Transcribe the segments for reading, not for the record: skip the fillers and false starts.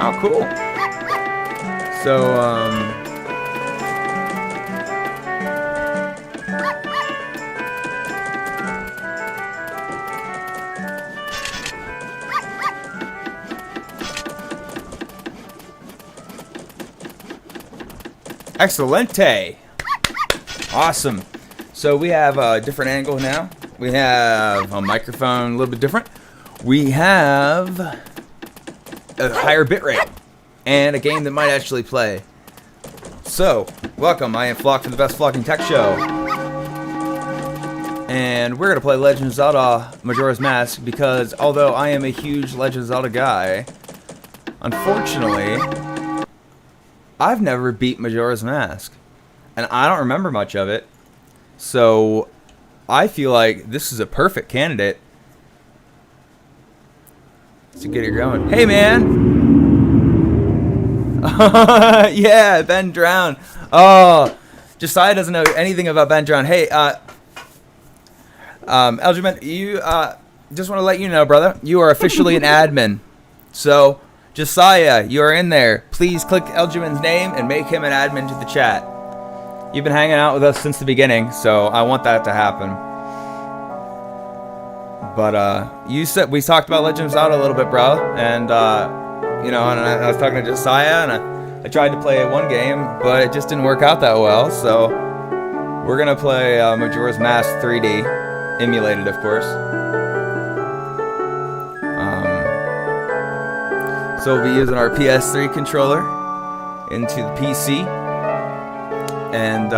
Oh, cool. So, Excelente. Awesome. So we have a different angle now. We have a microphone a little bit different. We have a higher bitrate and a game that might actually play. So, welcome. I am Flock from the Best Flocking Tech Show. And we're going to play Legend of Zelda Majora's Mask because although I am a huge Legend of Zelda guy, unfortunately, I've never beat Majora's Mask. And I don't remember much of it. So, I feel like this is a perfect candidate to get it going. Hey, man! Yeah, Ben Drown. Oh, Josiah doesn't know anything about Ben Drown. Hey, Elgin, you, just want to let you know, brother, you are officially an admin. So, Josiah, you are in there. Please click Elgin's name and make him an admin to the chat. You've been hanging out with us since the beginning, so I want that to happen. But, you said, we talked about Legend of Zelda a little bit, bro, and, you know, and I was talking to Josiah, and I tried to play one game, but it just didn't work out that well, so we're going to play Majora's Mask 3D, emulated, of course. So we'll be using our PS3 controller into the PC, and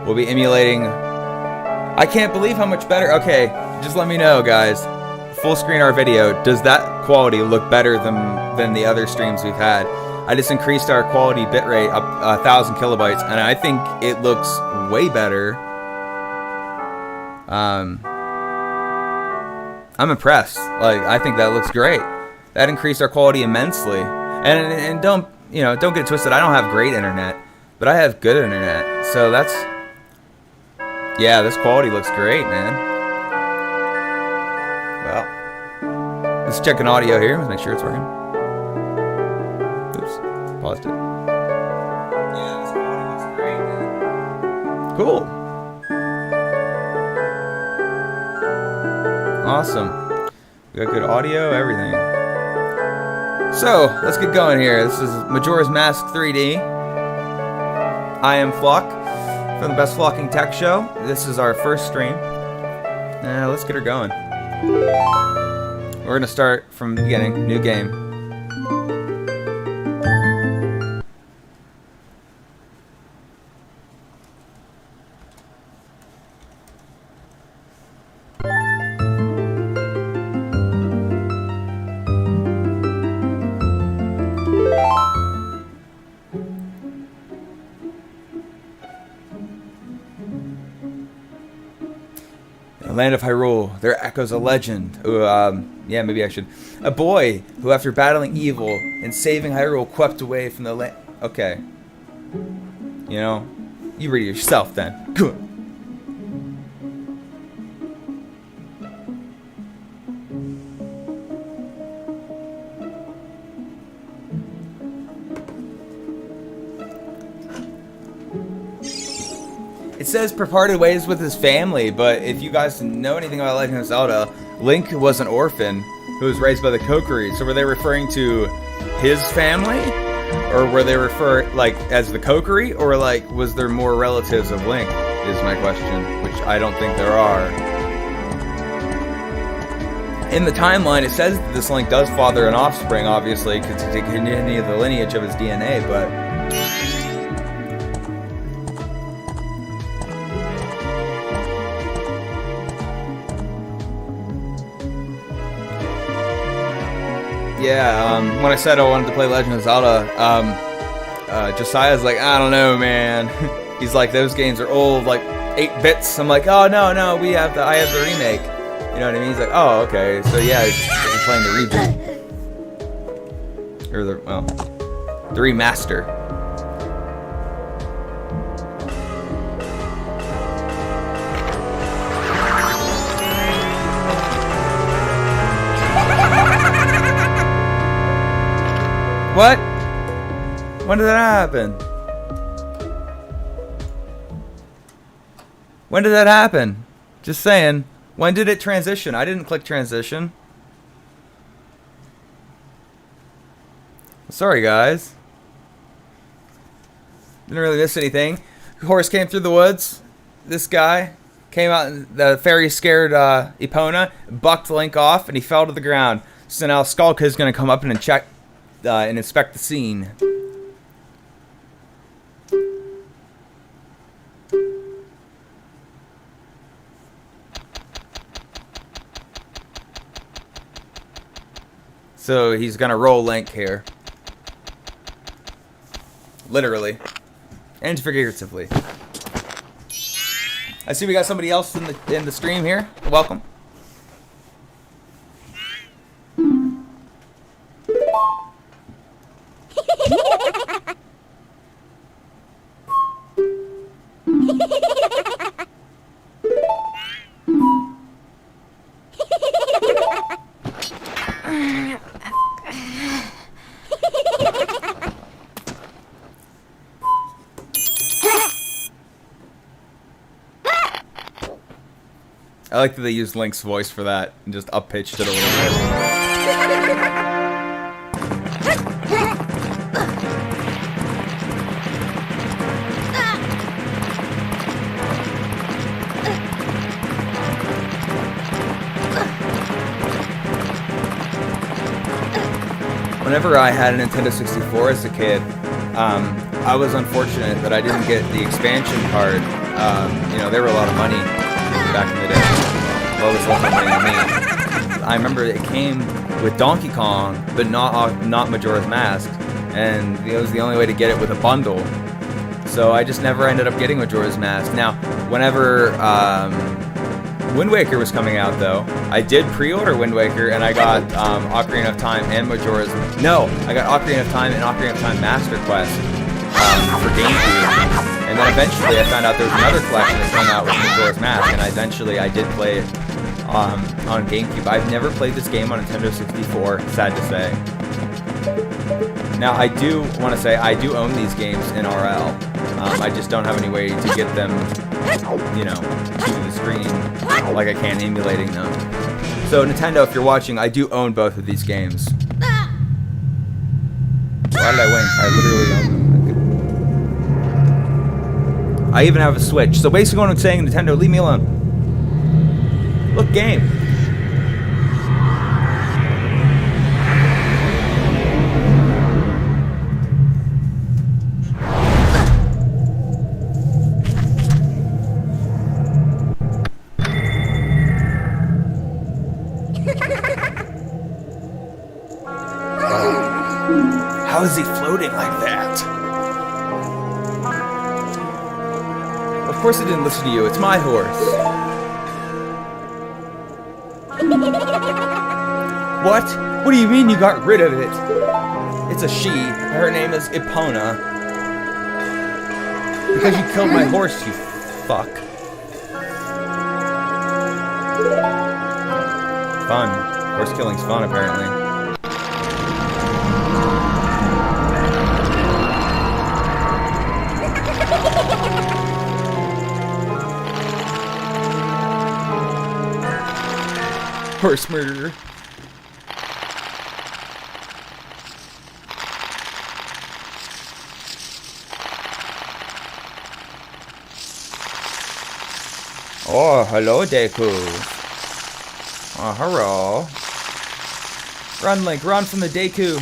we'll be emulating. I can't believe how much better. Okay, just let me know, guys. Full screen our video. Does that quality look better than the other streams we've had? I just increased our quality bitrate up 1,000 kilobytes, and I think it looks way better. I'm impressed. Like, I think that looks great. That increased our quality immensely. And don't get it twisted. I don't have great internet, but I have good internet. So that's, yeah, this quality looks great, man. Well, let's check an audio here. Let's make sure it's working. Oops, paused it. Yeah, this quality looks great, man. Cool. Awesome. We got good audio, everything. So, let's get going here. This is Majora's Mask 3D. I am Flock from the Best Flocking Tech Show. This is our first stream. Let's get her going. We're going to start from the beginning. New game. Land of Hyrule, there echoes a legend. Yeah, maybe I should. A boy who, after battling evil and saving Hyrule, crept away from the land. Okay. You know, you read it yourself then. Good. It says parted ways with his family, but if you guys know anything about Legend of Zelda, Link was an orphan who was raised by the Kokiri. So were they referring to his family? Or were they referred, like, as the Kokiri? Or, like, was there more relatives of Link, is my question, which I don't think there are. In the timeline, it says that this Link does father an offspring, obviously, because to continue the lineage of his DNA, but... Yeah, when I said I wanted to play Legend of Zelda, Josiah's like, I don't know, man. He's like, those games are old, like 8 bits. I'm like, oh, no, I have the remake. You know what I mean? He's like, oh, okay. So yeah, we're playing the reboot. Or the remaster. What? When did that happen? When did that happen? Just saying. When did it transition? I didn't click transition. Sorry, guys. Didn't really miss anything. Horse came through the woods. This guy came out, and the fairy scared Epona, bucked Link off, and he fell to the ground. So now Skullka is going to come up and check and inspect the scene. So he's going to roll Link here. Literally. And figuratively. I see we got somebody else in the stream here. Welcome. I like that they used Link's voice for that and just up-pitched it a little bit. Whenever I had a Nintendo 64 as a kid, I was unfortunate that I didn't get the expansion card. You know, they were a lot of money back in the day. Well, it was a lot of money to me. I remember it came with Donkey Kong, but not Majora's Mask, and it was the only way to get it with a bundle. So I just never ended up getting Majora's Mask. Now, whenever Wind Waker was coming out, though, I did pre-order Wind Waker, and I got Ocarina of Time and Majora's... No, I got Ocarina of Time and Ocarina of Time Master Quest for GameCube. And then eventually I found out there was another collection that came out with Majora's Mask, and I did play it on GameCube. I've never played this game on Nintendo 64, sad to say. Now, I do want to say I do own these games in RL. I just don't have any way to get them, you know, to the screen like I can emulating them. So Nintendo, if you're watching, I do own both of these games. Why did I win? I literally own them. I even have a Switch. So basically what I'm saying, Nintendo, leave me alone. Look, game. How is he floating like that? Of course I didn't listen to you. It's my horse. What? What do you mean you got rid of it? It's a she. Her name is Epona. Because you killed my horse, you fuck. Fun. Horse killing's fun, apparently. Horse murderer. Oh, hello, Deku. Oh, hello. Run, Link, run from the Deku.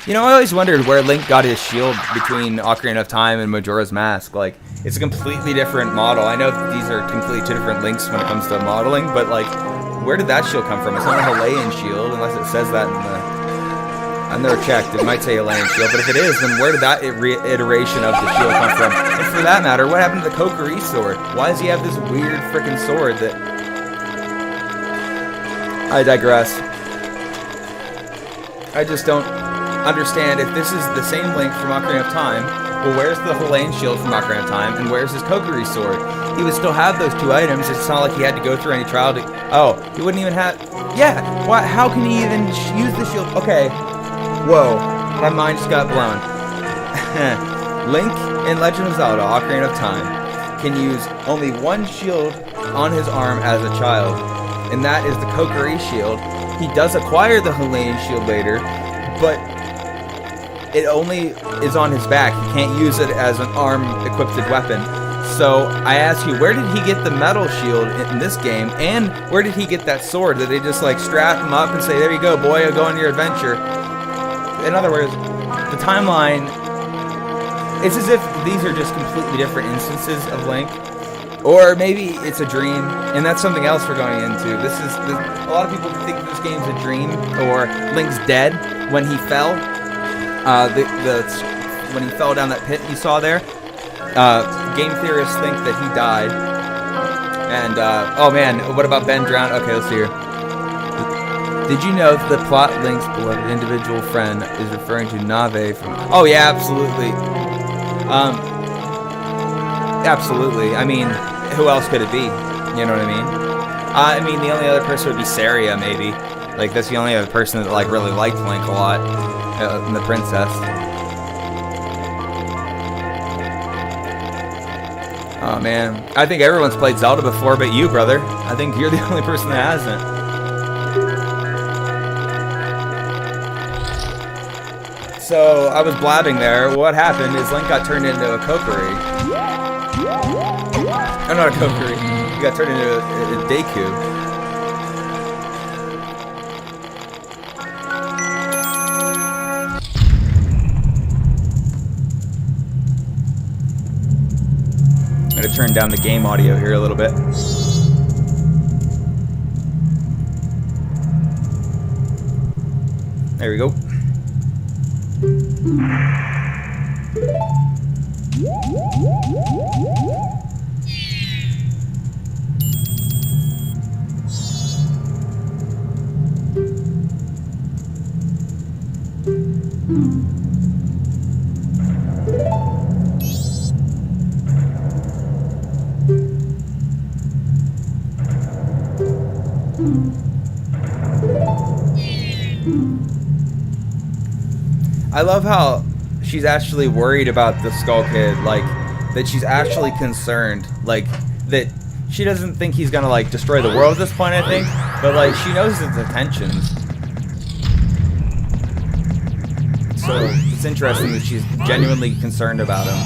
You know, I always wondered where Link got his shield between Ocarina of Time and Majora's Mask. Like, it's a completely different model. I know that these are completely two different Links when it comes to modeling, but, like, where did that shield come from? It's not a Hawaiian shield, unless it says that in the... I've never checked. It might say Hawaiian shield, but if it is, then where did that iteration of the shield come from? And for that matter, what happened to the Kokiri sword? Why does he have this weird freaking sword that... I digress. I just don't understand if this is the same Link from Ocarina of Time. Well, where's the Hawaiian shield from Ocarina of Time, and where's his Kokiri sword? He would still have those two items. It's not like he had to go through any trial to... Oh, he wouldn't even have... Yeah, why, how can he even use the shield? Okay, whoa, my mind just got blown. Link in Legend of Zelda, Ocarina of Time, can use only one shield on his arm as a child, and that is the Kokiri shield. He does acquire the Hawaiian shield later, but it only is on his back. He can't use it as an arm-equipped weapon. So I ask you, where did he get the metal shield in this game, and where did he get that sword? Did they just like strap him up and say, there you go, boy, go on your adventure? In other words, the timeline, it's as if these are just completely different instances of Link. Or maybe it's a dream, and that's something else we're going into. A lot of people think this game's a dream, or Link's dead when he fell. When he fell down that pit you saw there. Game theorists think that he died. And, oh man, what about Ben drowned? Okay, let's see here. Did you know that the plot Link's beloved individual friend is referring to Nave from... Oh yeah, absolutely. Absolutely. I mean, who else could it be? You know what I mean? I mean, the only other person would be Saria, maybe. Like, that's the only other person that, like, really liked Link a lot. And the princess. Oh, man. I think everyone's played Zelda before but you, brother. I think you're the only person that hasn't. So, I was blabbing there. What happened is Link got turned into a Kokiri. Oh, not a Kokiri. He got turned into a Deku. I'm going to turn down the game audio here a little bit. There we go. I love how she's actually worried about the Skull Kid, like, that she's actually concerned, like, that she doesn't think he's gonna, like, destroy the world at this point, I think, but, like, she knows his intentions. So, it's interesting that she's genuinely concerned about him.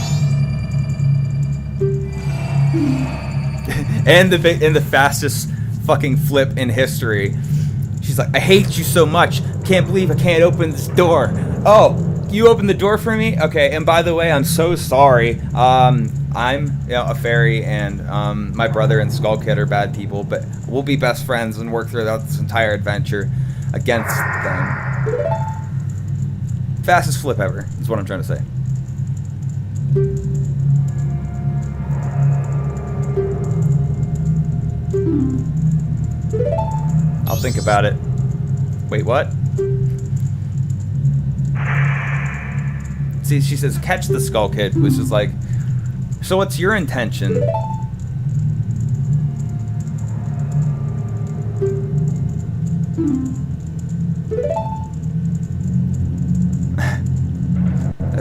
And the fastest fucking flip in history. She's like, I hate you so much. Can't believe I can't open this door. Oh, you opened the door for me? Okay, and by the way, I'm so sorry. I'm a fairy, and my brother and Skull Kid are bad people, but we'll be best friends and work throughout this entire adventure against them. Fastest flip ever, is what I'm trying to say. I'll think about it. Wait, what? See, she says, catch the Skull Kid, which is like, so what's your intention?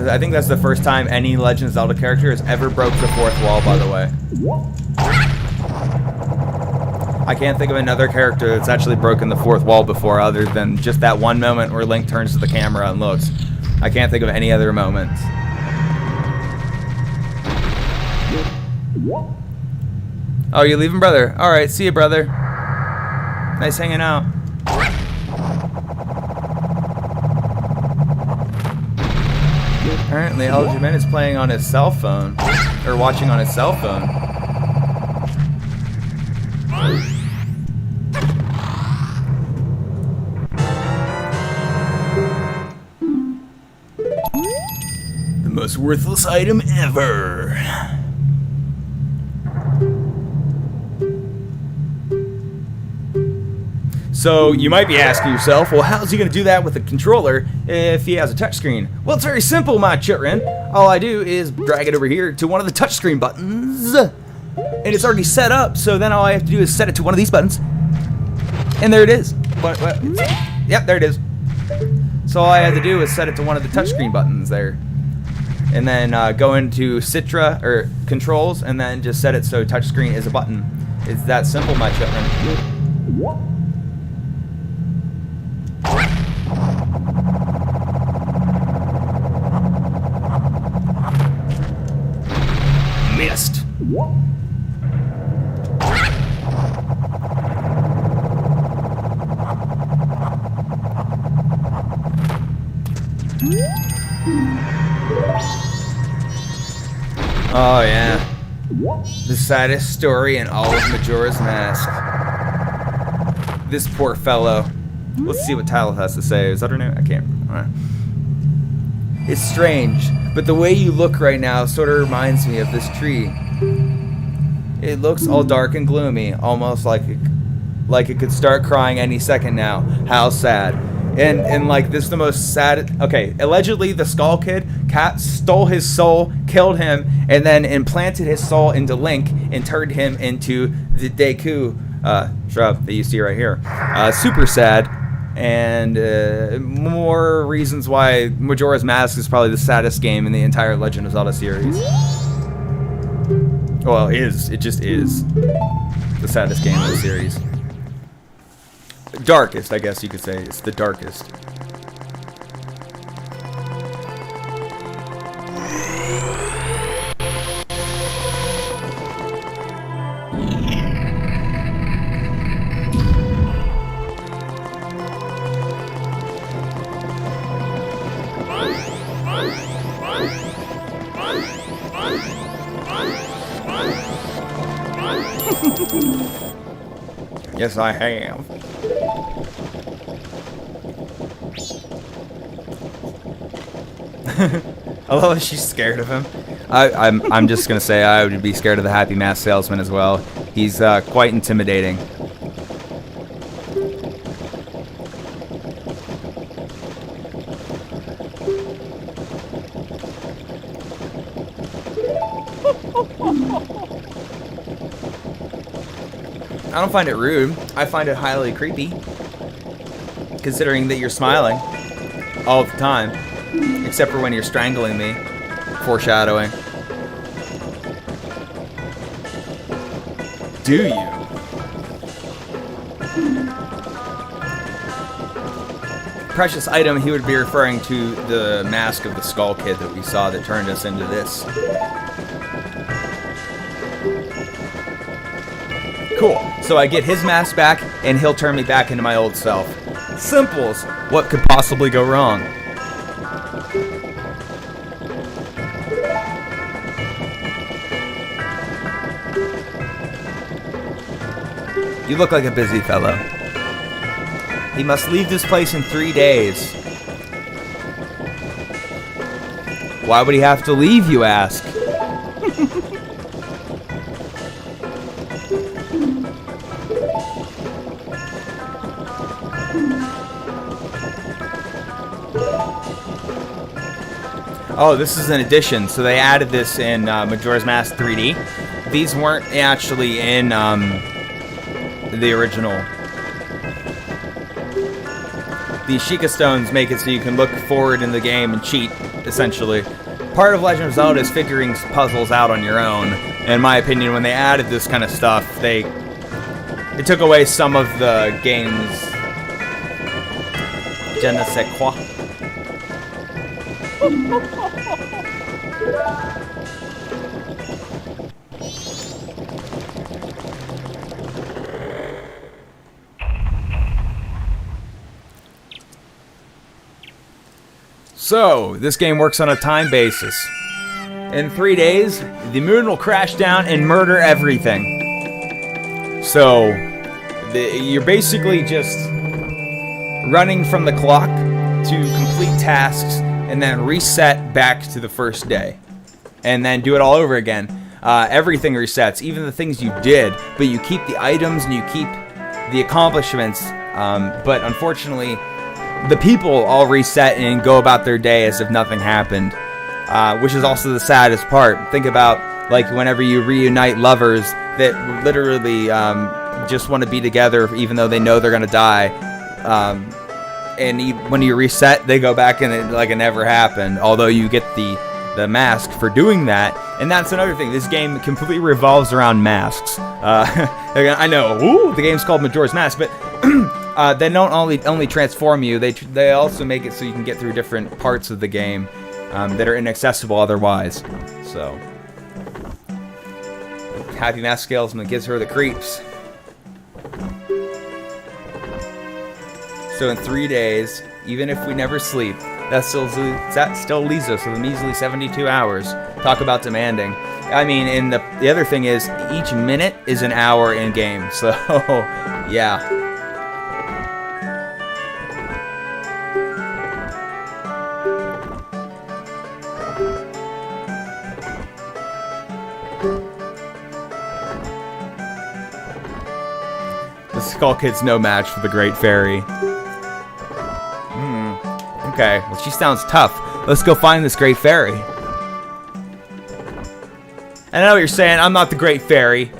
I think that's the first time any Legend of Zelda character has ever broke the fourth wall, by the way. I can't think of another character that's actually broken the fourth wall before other than just that one moment where Link turns to the camera and looks. I can't think of any other moments. Oh, you leaving, brother? Alright, see you, brother. Nice hanging out. Apparently, Elgin is playing on his cell phone. Or watching on his cell phone. The most worthless item ever. So you might be asking yourself, well, how's he going to do that with a controller if he has a touchscreen? Well, it's very simple, my children. All I do is drag it over here to one of the touchscreen buttons, and it's already set up. So then all I have to do is set it to one of these buttons, and there it is. what? Yep, there it is. So all I had to do was set it to one of the touchscreen buttons there. And then go into Citra, or controls, and then just set it so touchscreen is a button. It's that simple, my children. Missed. Oh yeah, the saddest story in all of Majora's Mask. This poor fellow. Let's see what Talith has to say. Is that her name? I can't. All right. It's strange, but the way you look right now sort of reminds me of this tree. It looks all dark and gloomy, almost like it could start crying any second now. How sad. And like, this is the most sad. Okay, allegedly the Skull Kid cat stole his soul, killed him, and then implanted his soul into Link and turned him into the Deku shrub that you see right here. Super sad, and more reasons why Majora's Mask is probably the saddest game in the entire Legend of Zelda series. Well, it just is the saddest game in the series. Darkest, I guess you could say. It's the darkest. Yes, I have. I love that she's scared of him. I'm just gonna say I would be scared of the Happy Mask Salesman as well. He's quite intimidating. I don't find it rude. I find it highly creepy, considering that you're smiling all the time, except for when you're strangling me. Foreshadowing. Do you? Precious item, he would be referring to the mask of the Skull Kid that we saw that turned us into this. Cool. So I get his mask back, and he'll turn me back into my old self. Simples. What could possibly go wrong? You look like a busy fellow. He must leave this place in 3 days. Why would he have to leave, you ask? Oh, this is an addition. So they added this in Majora's Mask 3D. These weren't actually in the original. These Sheikah Stones make it so you can look forward in the game and cheat, essentially. Part of Legend of Zelda is figuring puzzles out on your own. In my opinion, when they added this kind of stuff, it took away some of the game's je ne sais quoi. So, this game works on a time basis. In 3 days, the moon will crash down and murder everything. So, you're basically just running from the clock to complete tasks and then reset back to the first day. And then do it all over again. Everything resets, even the things you did, but you keep the items and you keep the accomplishments. But unfortunately, the people all reset and go about their day as if nothing happened, which is also the saddest part. Think about, like, whenever you reunite lovers that literally just want to be together even though they know they're going to die. And when you reset, they go back and it never happened. Although you get the mask for doing that, and that's another thing. This game completely revolves around masks. I know, the game's called Majora's Mask, but they don't only transform you. They also make it so you can get through different parts of the game that are inaccessible otherwise. So, Happy Mask Salesman gives her the creeps. So in 3 days, even if we never sleep, that still leaves us with a measly 72 hours. Talk about demanding. I mean, and the other thing is, each minute is an hour in game. So, yeah. The Skull Kid's no match for the Great Fairy. Okay, well, she sounds tough. Let's go find this Great Fairy. I know what you're saying. I'm not the Great Fairy.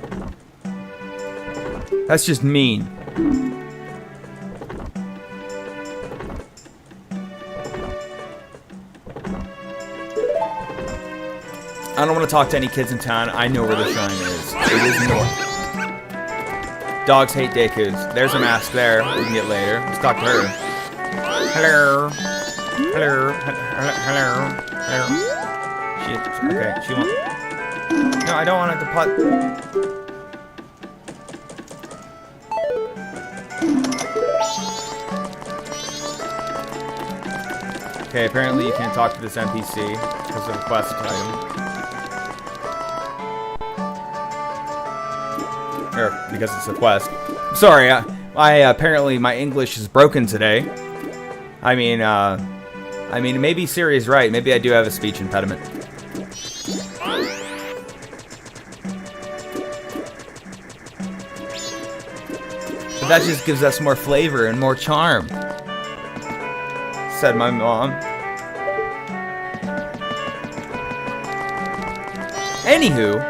That's just mean. I don't want to talk to any kids in town. I know where the shrine is. It is north. Dogs hate Deku's. There's a mask there. We can get later. Let's talk to her. Hello. Hello. Hello. Hello. Okay, she wants... No, I don't want it to putt. Okay, apparently you can't talk to this NPC because of a quest item. Or because it's a quest. Sorry, apparently my English is broken today. I mean, maybe Siri's right. Maybe I do have a speech impediment. But that just gives us more flavor and more charm, said my mom. Anywho,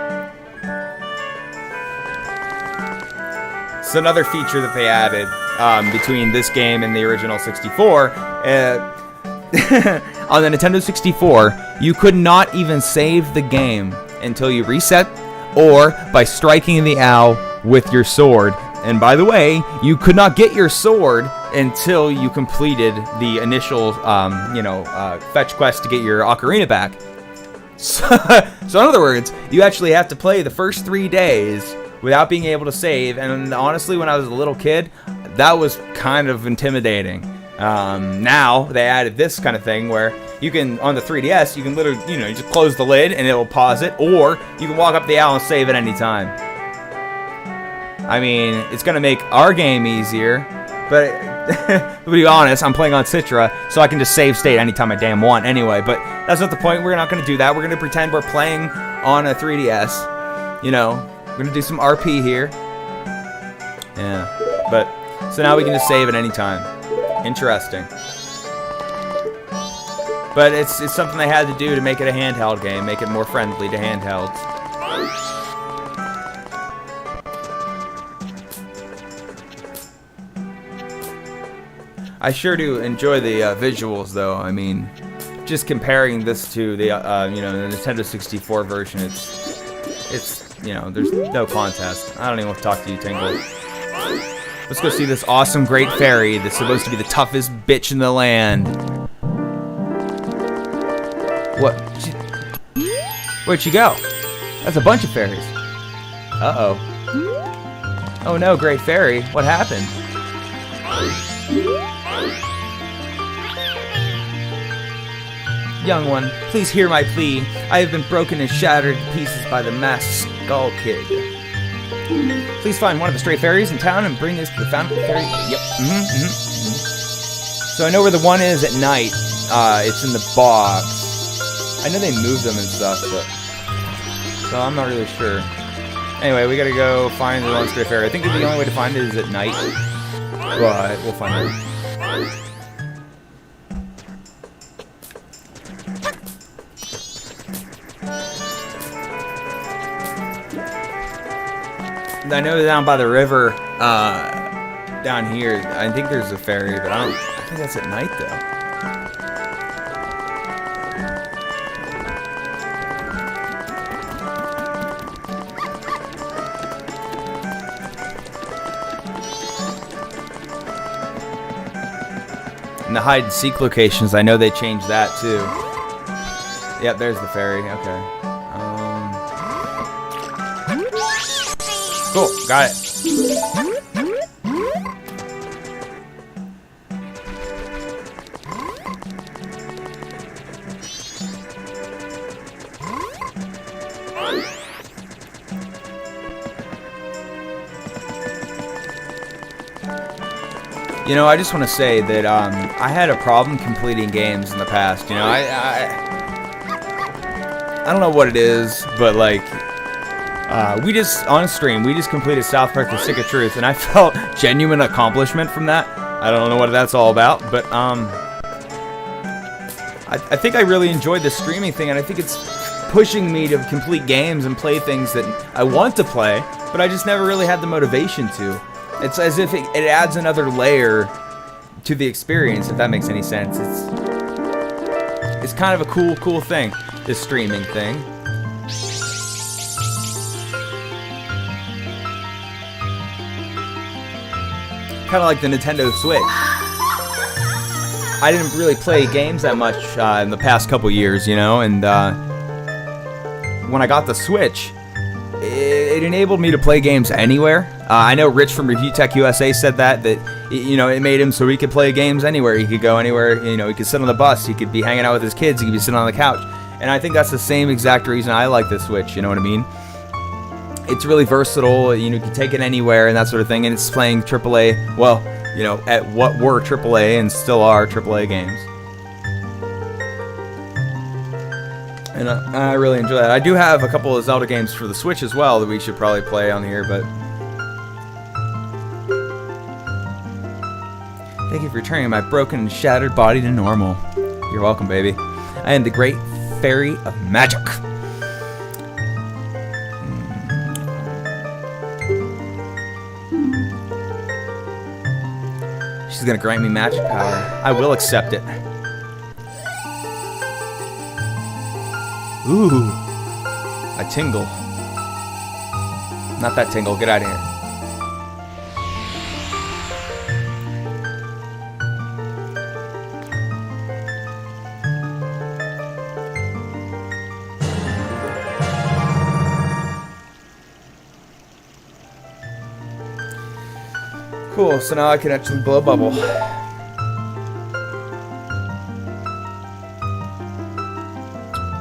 it's another feature that they added between this game and the original 64. On the Nintendo 64, you could not even save the game until you reset or by striking the owl with your sword. And by the way, you could not get your sword until you completed the initial, fetch quest to get your ocarina back. So in other words, you actually have to play the first 3 days without being able to save. And honestly, when I was a little kid, that was kind of intimidating. Now they added this kind of thing where you can, on the 3DS, you can literally, you just close the lid and it will pause it, or you can walk up the owl and save at any time. I mean, it's going to make our game easier, but to be honest, I'm playing on Citra, so I can just save state anytime I damn want anyway, but that's not the point. We're not going to do that. We're going to pretend we're playing on a 3DS. We're going to do some RP here. Yeah, but, so now we can just save at any time. Interesting. But it's something they had to do to make it a handheld game, make it more friendly to handhelds. I sure do enjoy the visuals, though. I mean, just comparing this to the the Nintendo 64 version, it's there's no contest. I don't even want to talk to you, Tingle. Let's go see this awesome Great Fairy that's supposed to be the toughest bitch in the land. What? Where'd she go? That's a bunch of fairies. Uh-oh. Oh no, Great Fairy. What happened? Young one, please hear my plea. I have been broken and shattered to pieces by the masked Skull Kid. Please find one of the stray fairies in town and bring this to the fountain fairy. Yep. So I know where the one is at night. It's in the box. I know they move them and stuff, but so I'm not really sure. Anyway, we gotta go find the one stray fairy. I think the only way to find it is at night. But we'll find it. I know down by the river, down here. I think there's a ferry, but I think that's at night though. And the hide and seek locations, I know they changed that too. Yep, there's the ferry. Okay. Cool, got it. You know, I just want to say that I had a problem completing games in the past. You know, I don't know what it is, but like, we just on stream we just completed South Park: The Stick of Truth, and I felt genuine accomplishment from that. I don't know what that's all about, but I think I really enjoyed the streaming thing, and I think it's pushing me to complete games and play things that I want to play, but I just never really had the motivation to. It's as if it adds another layer to the experience, if that makes any sense. It's kind of a cool thing, this streaming thing. Kind of like the Nintendo Switch. I didn't really play games that much in the past couple years, you know, and when I got the Switch, it enabled me to play games anywhere. I know Rich from Review Tech USA said that you know, it made him so he could play games anywhere. He could go anywhere, you know, he could sit on the bus, he could be hanging out with his kids, he could be sitting on the couch. And I think that's the same exact reason I like the Switch, you know what I mean? It's really versatile, you know, you can take it anywhere and that sort of thing, and it's playing AAA, well, you know, at what were AAA and still are AAA games. And I really enjoy that. I do have a couple of Zelda games for the Switch as well that we should probably play on here, but... Thank you for returning my broken and shattered body to normal. You're welcome, baby. I am the Great Fairy of Magic. She's gonna grant me magic power. I will accept it. Ooh, I tingle. Not that tingle, get out of here. Cool, so now I can actually blow a bubble.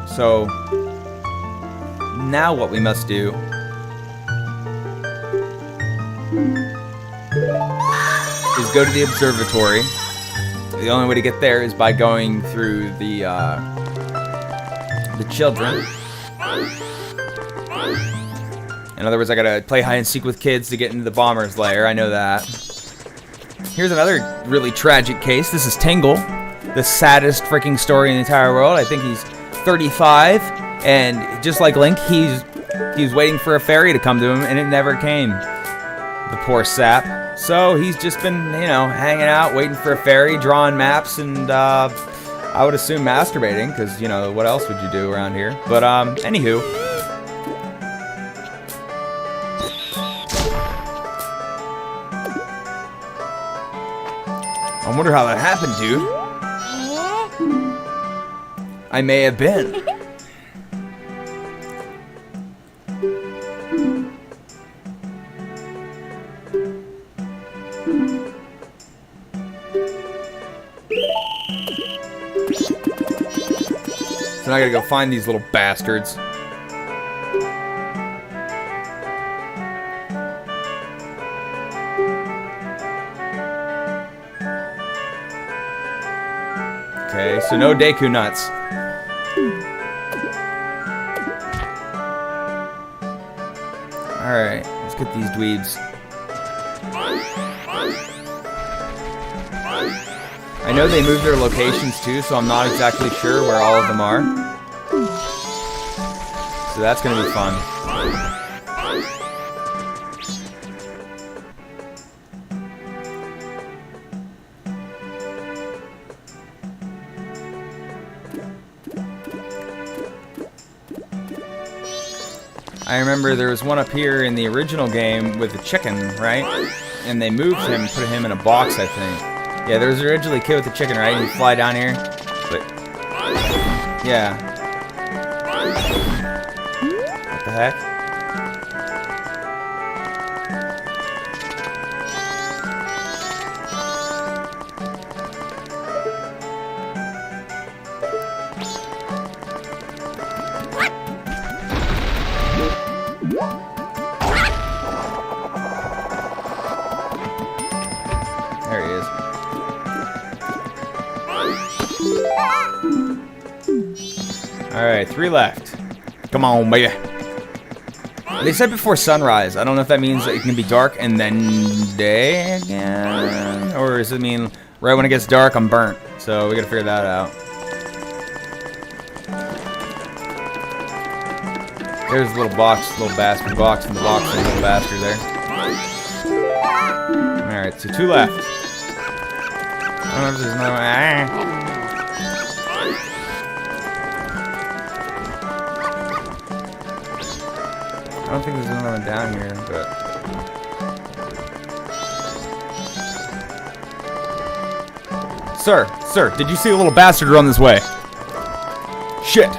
So, now what we must do is go to the observatory. The only way to get there is by going through the children. In other words, I gotta play hide and seek with kids to get into the bomber's lair. I know that. Here's another really tragic case. This is Tingle, the saddest freaking story in the entire world. I think he's 35, and just like Link, he's waiting for a fairy to come to him, and it never came. The poor sap. So he's just been, you know, hanging out, waiting for a fairy, drawing maps, and I would assume masturbating, because, you know, what else would you do around here? But anywho. I wonder how that happened, dude. I may have been. So now I gotta go find these little bastards. Okay, so no Deku nuts. Alright, let's get these dweebs. I know they moved their locations too, so I'm not exactly sure where all of them are. So that's gonna be fun. I remember there was one up here in the original game with the chicken, right? And they moved him, put him in a box, I think. Yeah, there was originally a kid with the chicken, right? He'd fly down here. But, yeah. What the heck? There he is. Alright, 3 left. Come on, baby. They said before sunrise. I don't know if that means that it can be dark and then day again. Or does it mean right when it gets dark, I'm burnt? So we gotta figure that out. There's a little box, little bastard box in the box, and a little bastard there. Alright, so 2 left. I don't know if there's another one. I don't think there's another one down here, but... Sir, did you see a little bastard run this way? Shit!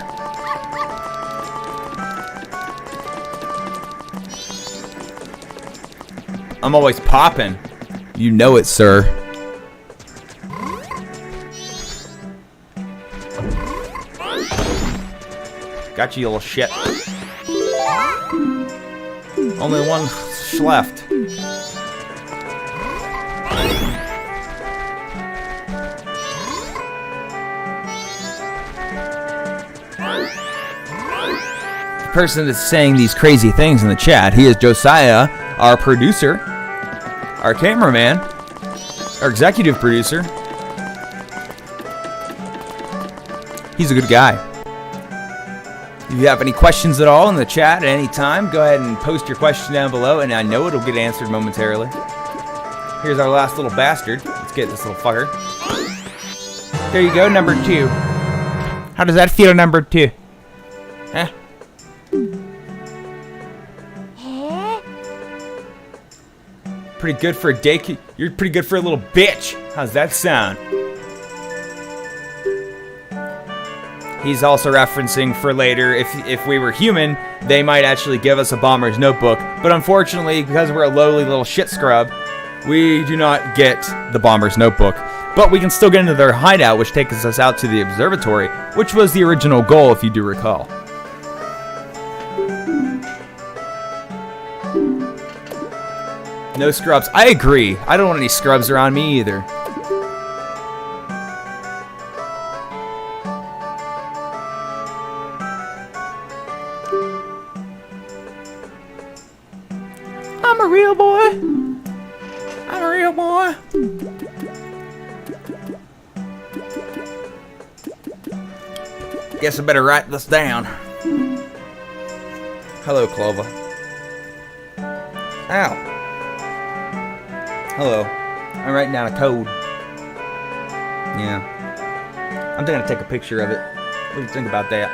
I'm always popping. You know it, sir. Got you, you little shit. Only one left. The person that's saying these crazy things in the chat, he is Josiah, our producer, our cameraman, our executive producer. He's a good guy. If you have any questions at all in the chat at any time, go ahead and post your question down below, and I know it'll get answered momentarily. Here's our last little bastard. Let's get this little fucker. There you go, number 2. How does that feel, number 2? Huh? Pretty good for a day. You're pretty good for a little bitch. How's that sound? He's also referencing for later, if we were human, they might actually give us a bomber's notebook. But unfortunately, because we're a lowly little shit scrub, we do not get the bomber's notebook. But we can still get into their hideout, which takes us out to the observatory, which was the original goal, if you do recall. No scrubs. I agree. I don't want any scrubs around me either. I'm a real boy. I'm a real boy. Guess I better write this down. Hello, Clover. Ow. Hello. I'm writing down a code. Yeah. I'm gonna take a picture of it. What do you think about that?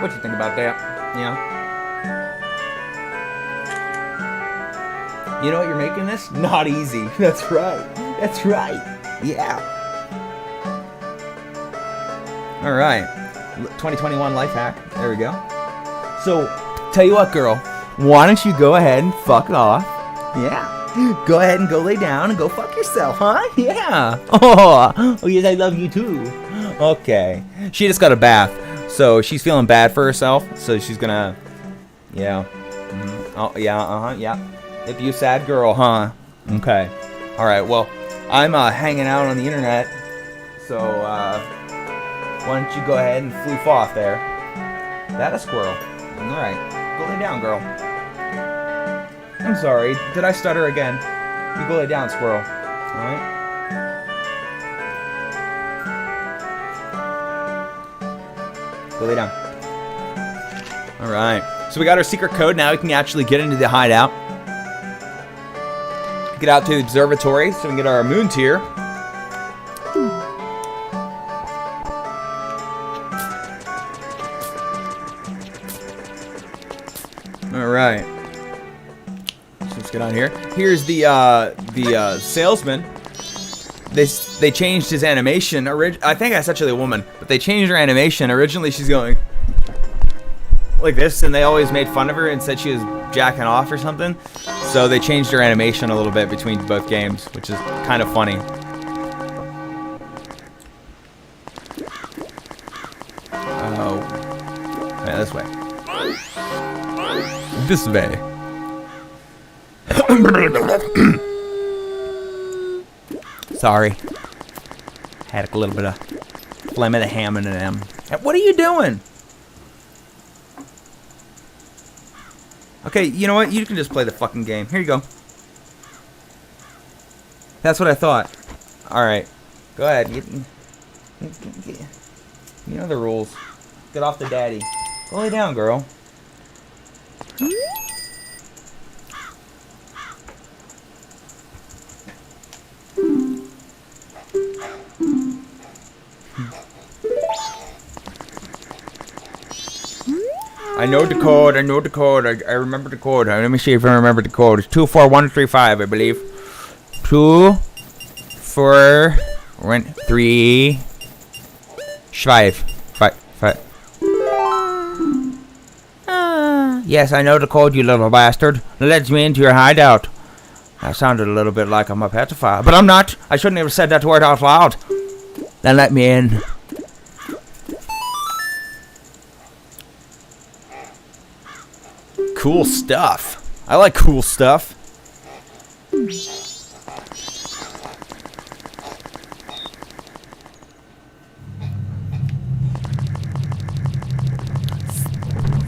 What do you think about that? Yeah. You know what you're making this? Not easy. That's right. That's right. Yeah. All right. 2021 life hack. There we go. So, tell you what, girl. Why don't you go ahead and fuck off? Yeah. Go ahead and go lay down and go fuck yourself, huh? Yeah. Oh, yes, I love you too. Okay. She just got a bath, so she's feeling bad for herself. So she's gonna, yeah. Oh, yeah. Yeah. If you sad girl, huh? Okay. All right. Well, I'm hanging out on the internet, so why don't you go ahead and floof off there? That a squirrel. All right. Go lay down, girl. I'm sorry. Did I stutter again? You go lay down, squirrel. All right. Go lay down. All right. So we got our secret code. Now we can actually get into the hideout. Get out to the observatory so we can get our moon tier. All right. So let's get on here. Here's the salesman. They changed his animation. I think that's actually a woman, but they changed her animation. Originally, she's going like this, and they always made fun of her and said she was jacking off or something. So they changed her animation a little bit between both games, which is kind of funny. Oh, yeah, this way. This way. Sorry. Had a little bit of phlegm of the ham in them. What are you doing? Okay, you know what? You can just play the fucking game. Here you go. That's what I thought. Alright. Go ahead. You know the rules. Get off the daddy. Go lay down, girl. I know the code. I know the code. I remember the code. Let me see if I remember the code. It's 24135, I believe. 2, 4, 1, 3, 5. Yes, I know the code, you little bastard. It lets me into your hideout. That sounded a little bit like I'm a pedophile, but I'm not. I shouldn't have said that word out loud. Then let me in. Cool stuff. I like cool stuff.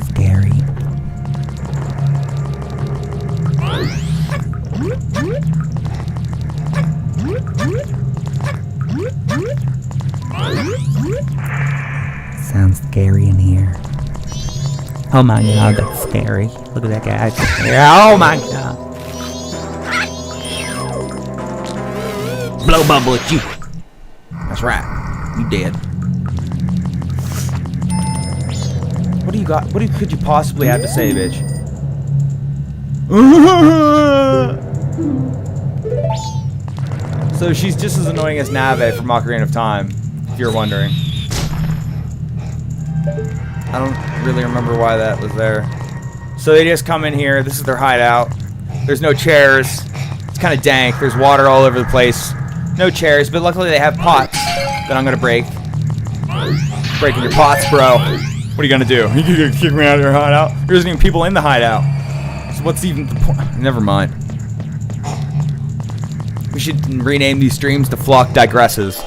Scary. Sounds scary in here. Oh my god, that's scary. Look at that guy. Oh my god. Blow bubble at you. That's right. You dead. What do you got? What could you possibly have to say, bitch? So she's just as annoying as Nave from Ocarina of Time, if you're wondering. I don't really remember why that was there. So they just come in here. This is their hideout. There's no chairs. It's kind of dank. There's water all over the place. No chairs, but luckily they have pots that I'm gonna break. Breaking your pots, bro. What are you gonna do? You gonna kick me out of your hideout? There isn't even people in the hideout. So what's even the point? Never mind. We should rename these streams to Flock Digresses.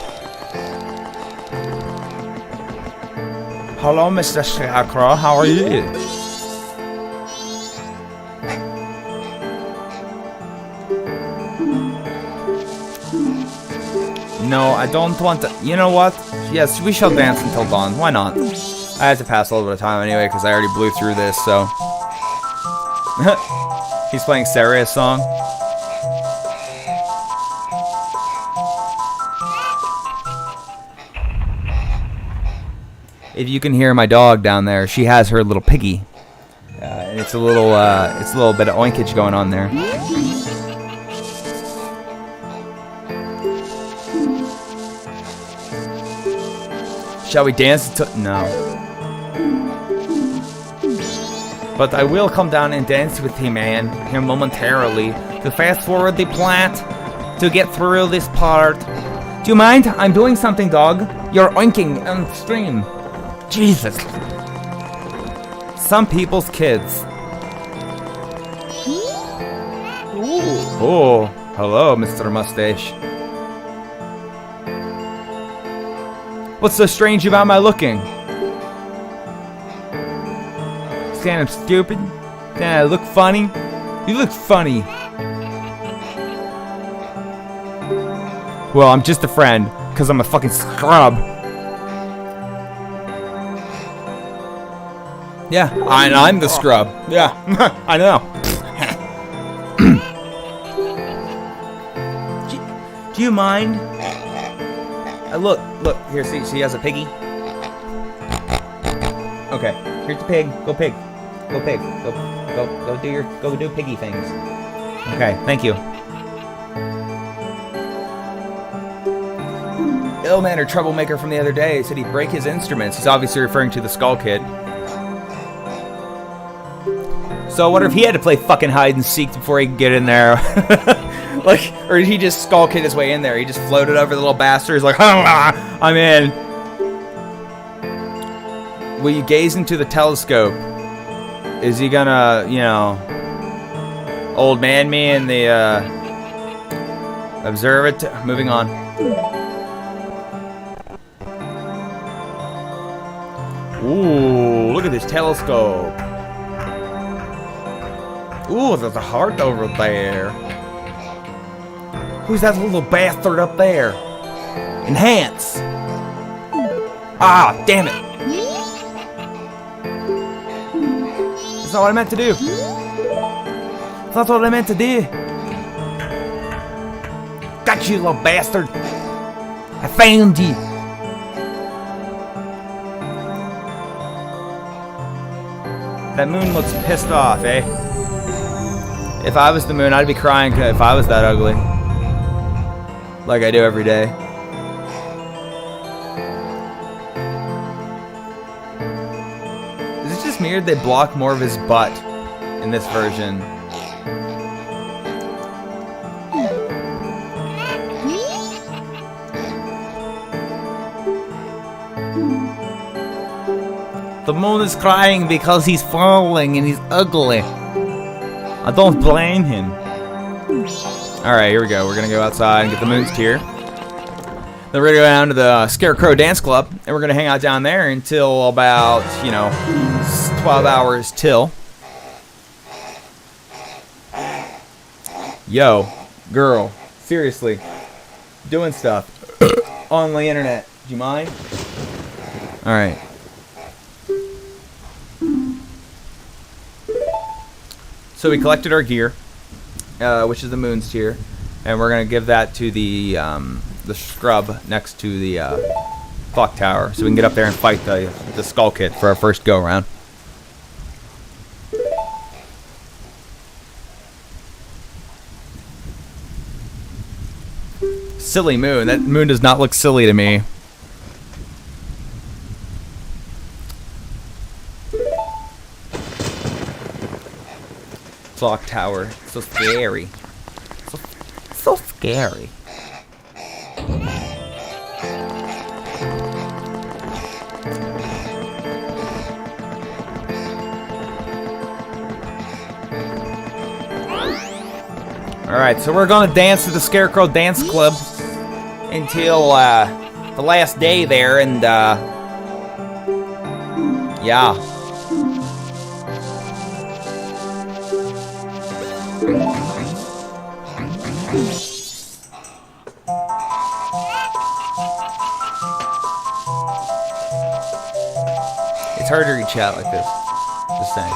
Hello, Mr. Scarecrow. How are you? No, I don't want to. You know what? Yes, we shall dance until dawn. Why not? I had to pass a little bit of time anyway because I already blew through this, so. He's playing Saria's song. If you can hear my dog down there, she has her little piggy, and it's a little bit of oinkage going on there. Shall we dance to? No. But I will come down and dance with him, man, here momentarily to fast forward the plot to get through this part. Do you mind? I'm doing something, dog. You're oinking on stream. Jesus. Some people's kids. Ooh. Oh, hello, Mr. Mustache. What's so strange about my looking? Saying I'm stupid? Saying I look funny? You look funny. Well, I'm just a friend, because I'm a fucking scrub. Yeah, I'm the scrub. Yeah, I know. Do you mind? Look, here, see, she has a piggy. Okay, here's the pig. Go pig. Go pig. Go do piggy things. Okay, thank you. Illman, or troublemaker from the other day, said he'd break his instruments. He's obviously referring to the Skull Kid. So I wonder if he had to play fucking hide and seek before he could get in there. Like, or did he just Skull Kid his way in there? He just floated over the little bastard. He's like, I'm in. Will you gaze into the telescope? Is he gonna, you know, old man me in the, observe it? Moving on. Ooh, look at this telescope. Ooh, there's a heart over there. Who's that little bastard up there? Enhance. Ah, damn it. That's not what I meant to do. That's not what I meant to do. Got you, little bastard. I found you. That moon looks pissed off, eh? If I was the moon, I'd be crying if I was that ugly. Like I do every day. Is it just me or did they block more of his butt in this version? The moon is crying because he's falling and he's ugly. I don't blame him. Alright, here we go. We're going to go outside and get the moon's tear. Then we're going to go down to the Scarecrow Dance Club. And we're going to hang out down there until about, you know, 12 hours till. Yo, girl, seriously. Doing stuff on the internet. Do you mind? Alright. So we collected our gear, which is the moon's tier, and we're gonna give that to the scrub next to the clock tower, so we can get up there and fight the Skull Kid for our first go around. Silly moon. That moon does not look silly to me. Clock tower. So scary. So scary. Alright, so we're gonna dance to the Scarecrow Dance Club until the last day there, and yeah. It's hard to reach out like this. Just saying.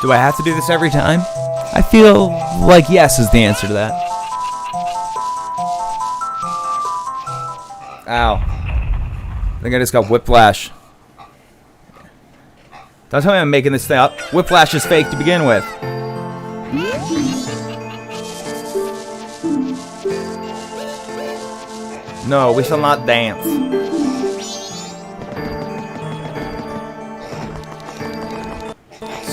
Do I have to do this every time? I feel like yes is the answer to that. Ow. I think I just got whiplash. Don't tell me I'm making this thing up. Whiplash is fake to begin with. No, we shall not dance.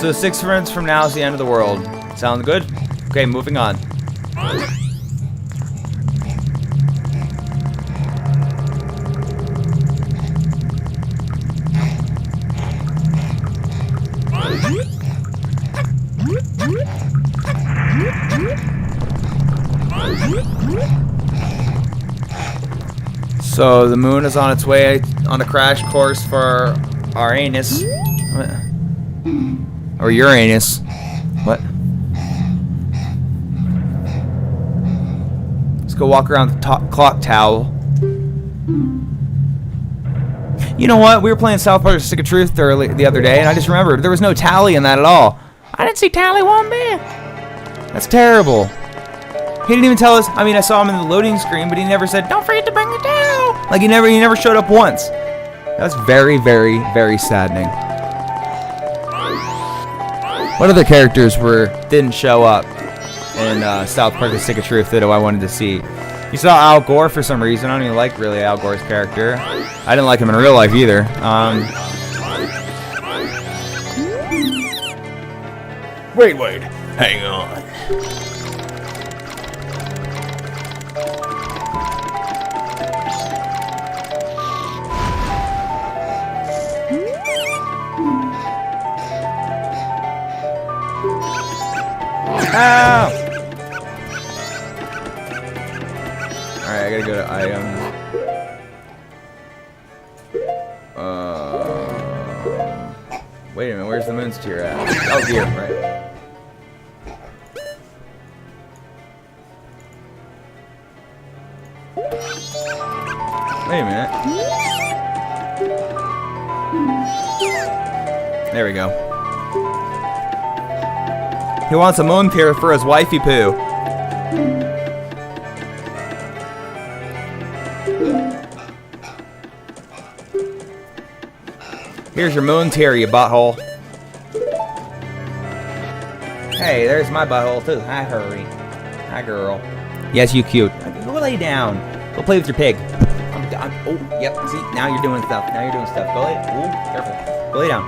So 6 minutes from now is the end of the world. Sound good? Okay, moving on. So the moon is on its way on a crash course for our anus. Or Uranus. What? Let's go walk around the clock tower. You know what? We were playing South Park: Stick of Truth the other day, and I just remembered there was no tally in that at all. I didn't see tally one bit. That's terrible. He didn't even tell us. I mean, I saw him in the loading screen, but he never said, "Don't forget to bring the tally." Like he never showed up once. That's very, very, very saddening. What other characters didn't show up in South Park: Stick of Truth that I wanted to see? You saw Al Gore for some reason. I don't even like really Al Gore's character. I didn't like him in real life either. Wait, hang on. Ow! Alright, I gotta go to items. Wait a minute, where's the moon's tear at? Oh, here, right. Wait a minute. There we go. He wants a moon tear for his wifey poo. Here's your moon tear, you butthole. Hey, there's my butthole too. Hi, hurry. Hi, girl. Yes, you cute. Go lay down. Go play with your pig. Oh, yep. See, now you're doing stuff. Go lay. Ooh, careful. Go lay down.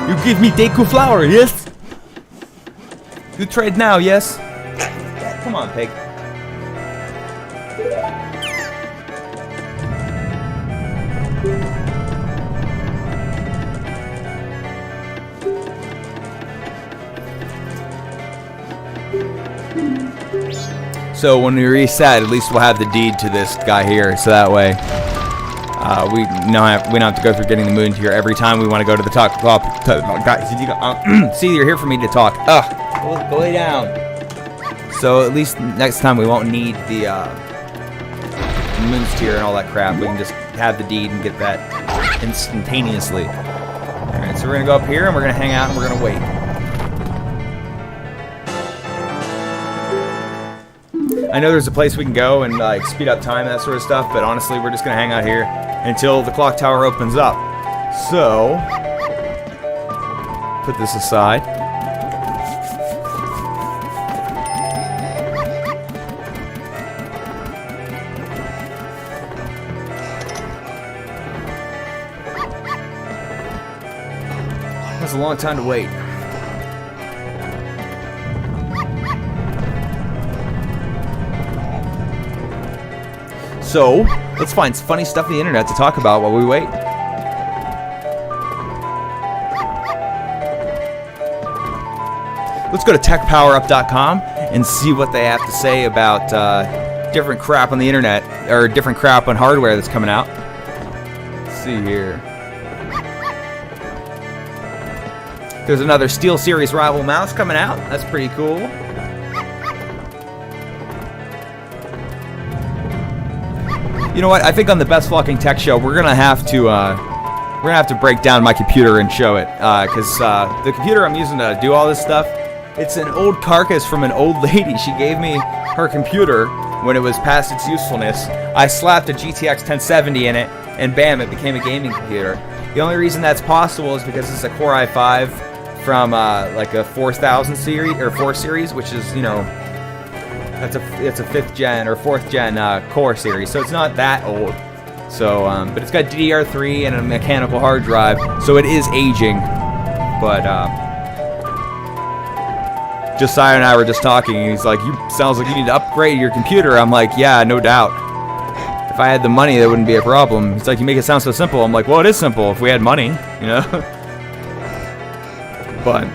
You give me Deku flower, yes? You trade now, yes? Come on, pig. So when we reset, at least we'll have the deed to this guy here. So that way, we don't have to go through getting the moon tier every time we want to go to the talk. See, you're here for me to talk. Ugh, go lay down. So at least next time we won't need the moon's tier and all that crap. We can just have the deed and get that instantaneously. All right, so we're gonna go up here and we're gonna hang out and we're gonna wait. I know there's a place we can go and like speed up time and that sort of stuff, but honestly, we're just gonna hang out here until the clock tower opens up. So, put this aside. That's a long time to wait. So, let's find funny stuff on the internet to talk about while we wait. Let's go to techpowerup.com and see what they have to say about different crap on the internet, or different crap on hardware that's coming out. Let's see here. There's another SteelSeries rival mouse coming out. That's pretty cool. You know what? I think on the Best Flocking Tech Show, we're gonna have to break down my computer and show it, because the computer I'm using to do all this stuff, it's an old carcass from an old lady. She gave me her computer when it was past its usefulness. I slapped a GTX 1070 in it, and bam, it became a gaming computer. The only reason that's possible is because it's a Core i5 from like a 4000 series or 4 series, which is, you know, it's a 5th gen or 4th gen core series, so it's not that old. So, but it's got DDR3 and a mechanical hard drive, so it is aging. But Josiah and I were just talking, and he's like, sounds like you need to upgrade your computer." I'm like, "Yeah, no doubt. If I had the money, that wouldn't be a problem." He's like, "You make it sound so simple." I'm like, "Well, it is simple if we had money, you know." But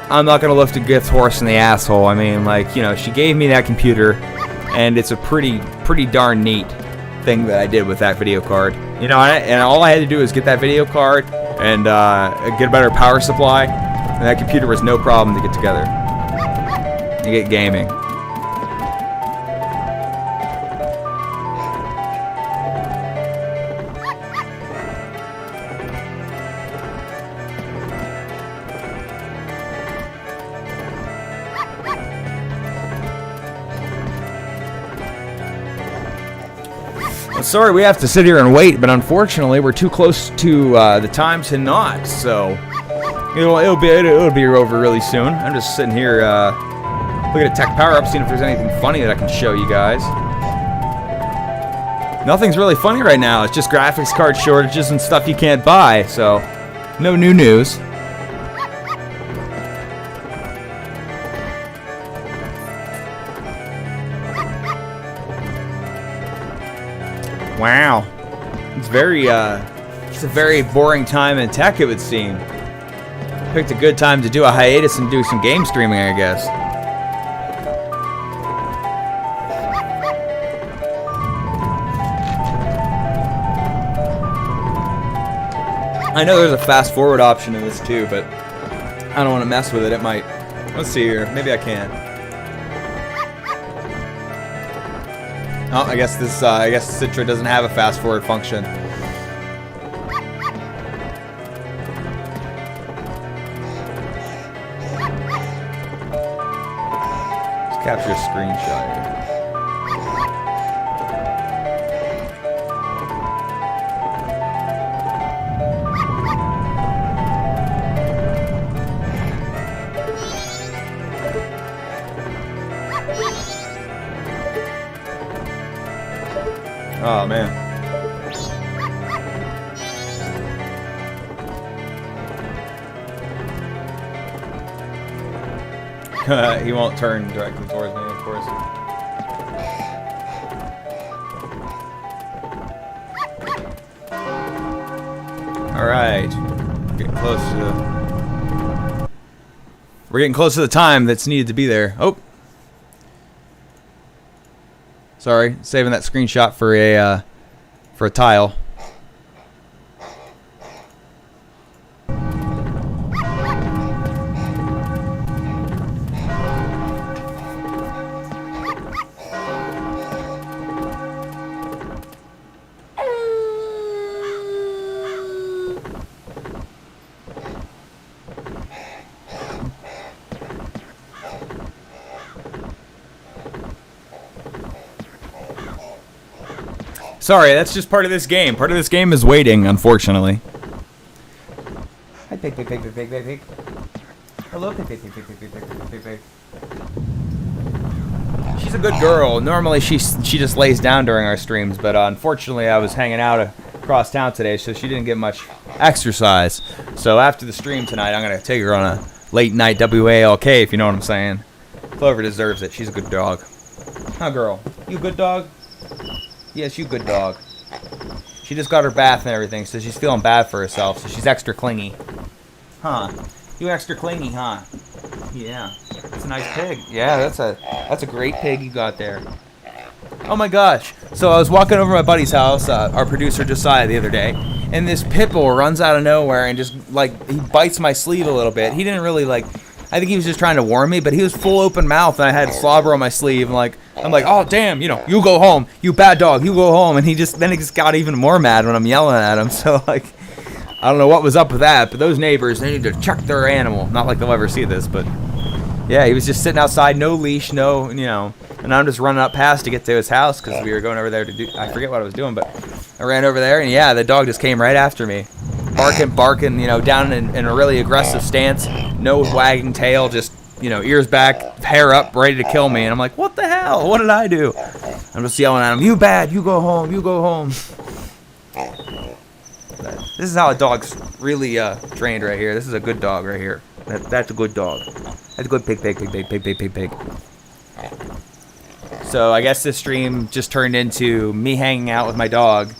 I'm not gonna lift a gift horse in the asshole. I mean, like, you know, she gave me that computer, and it's a pretty darn neat thing that I did with that video card. You know, and all I had to do was get that video card and get a better power supply, and that computer was no problem to get together and get gaming. Sorry we have to sit here and wait, but unfortunately we're too close to the time to not, so it'll be over really soon. I'm just sitting here looking at tech power-up, seeing if there's anything funny that I can show you guys. Nothing's really funny right now. It's just graphics card shortages and stuff you can't buy, so no new news. Wow, it's a very boring time in tech, it would seem. Picked a good time to do a hiatus and do some game streaming, I guess. I know there's a fast forward option in this too, but I don't want to mess with it. It might. Let's see here. Maybe I can. Oh, I guess Citra doesn't have a fast forward function. Let's capture a screenshot here. Oh man. He won't turn directly towards me, of course. Alright. We're getting close to the time that's needed to be there. Oh. Sorry, saving that screenshot for a tile. Sorry, that's just part of this game. Part of this game is waiting, unfortunately. Hi, pig, pig, pig, pig, pig, pig, pig. Hello, pig, pig, pig, pig, pig, pig, pig, pig, pig. She's a good girl. Normally, she just lays down during our streams, but unfortunately, I was hanging out across town today, so she didn't get much exercise. So after the stream tonight, I'm gonna take her on a late night WALK, if you know what I'm saying. Clover deserves it. She's a good dog. Huh, girl? You a good dog? Yes, you good dog. She just got her bath and everything, so she's feeling bad for herself, so she's extra clingy. Huh. You extra clingy, huh? Yeah. That's a nice pig. Yeah, that's a great pig you got there. Oh my gosh. So I was walking over to my buddy's house, our producer Josiah, the other day, and this pit bull runs out of nowhere and just, like, he bites my sleeve a little bit. He didn't really, like, I think he was just trying to warn me, but he was full open mouth, and I had slobber on my sleeve, and I'm like, oh damn, you know, you go home, you bad dog, you go home, and then he just got even more mad when I'm yelling at him. So like, I don't know what was up with that, but those neighbors, they need to check their animal. Not like they'll ever see this, but yeah, he was just sitting outside, no leash, no, you know, and I'm just running up past to get to his house because we were going over there to do, I forget what I was doing, but I ran over there, and yeah, the dog just came right after me. Barking, you know, down in a really aggressive stance, nose wagging, tail, just, you know, ears back, hair up, ready to kill me. And I'm like, what the hell? What did I do? I'm just yelling at him, you bad, you go home, you go home. This is how a dog's really trained right here. This is a good dog right here. That's a good dog. That's a good pig, pig, pig, pig, pig, pig, pig, pig. So I guess this stream just turned into me hanging out with my dog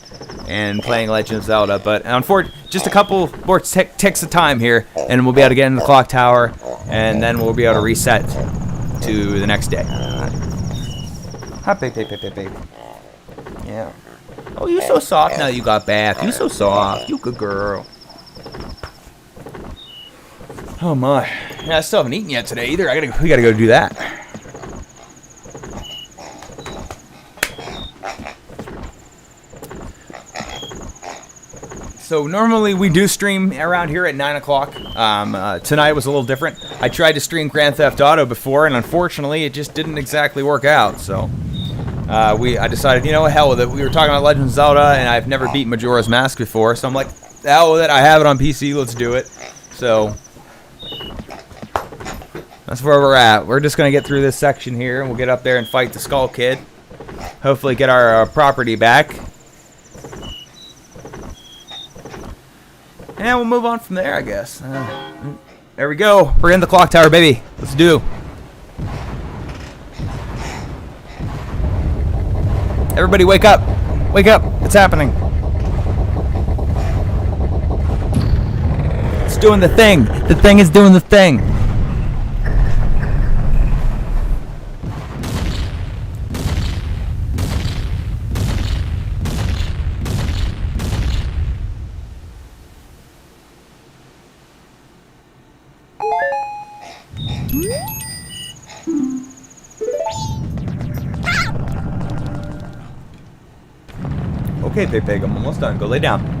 and playing Legend of Zelda, but unfortunately, just a couple more ticks of time here, and we'll be able to get in the clock tower, and then we'll be able to reset to the next day. Hi, pig, pig, pig, pig, pig. Yeah. Oh, you're so soft now that you got back. You're so soft. You good girl. Oh my. Yeah, I still haven't eaten yet today either. We gotta go do that. So normally we do stream around here at 9 o'clock. Tonight was a little different. I tried to stream Grand Theft Auto before, and unfortunately it just didn't exactly work out. So I decided, you know, hell with it. We were talking about Legend of Zelda, and I've never beat Majora's Mask before, so I'm like, hell with it. I have it on PC. Let's do it. So that's where we're at. We're just gonna get through this section here, and we'll get up there and fight the Skull Kid. Hopefully, get our property back, and we'll move on from there, I guess. There we go. We're in the clock tower, baby. Let's do. Everybody wake up. Wake up. It's happening. It's doing the thing. The thing is doing the thing. Okay, Pig, I'm almost done. Go lay down.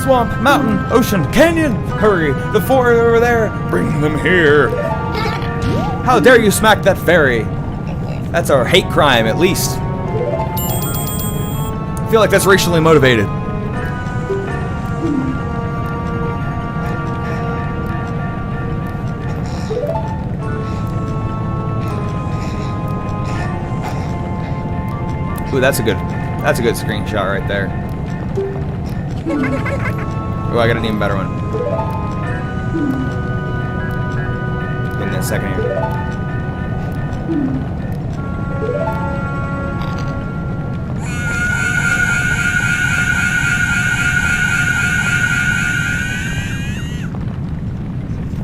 Swamp, mountain, ocean, canyon, hurry, the four are over there, bring them here. How dare you smack that fairy? That's our hate crime, at least. I feel like that's racially motivated. Ooh, that's a good screenshot right there. Oh, I got an even better one. Give me a second here.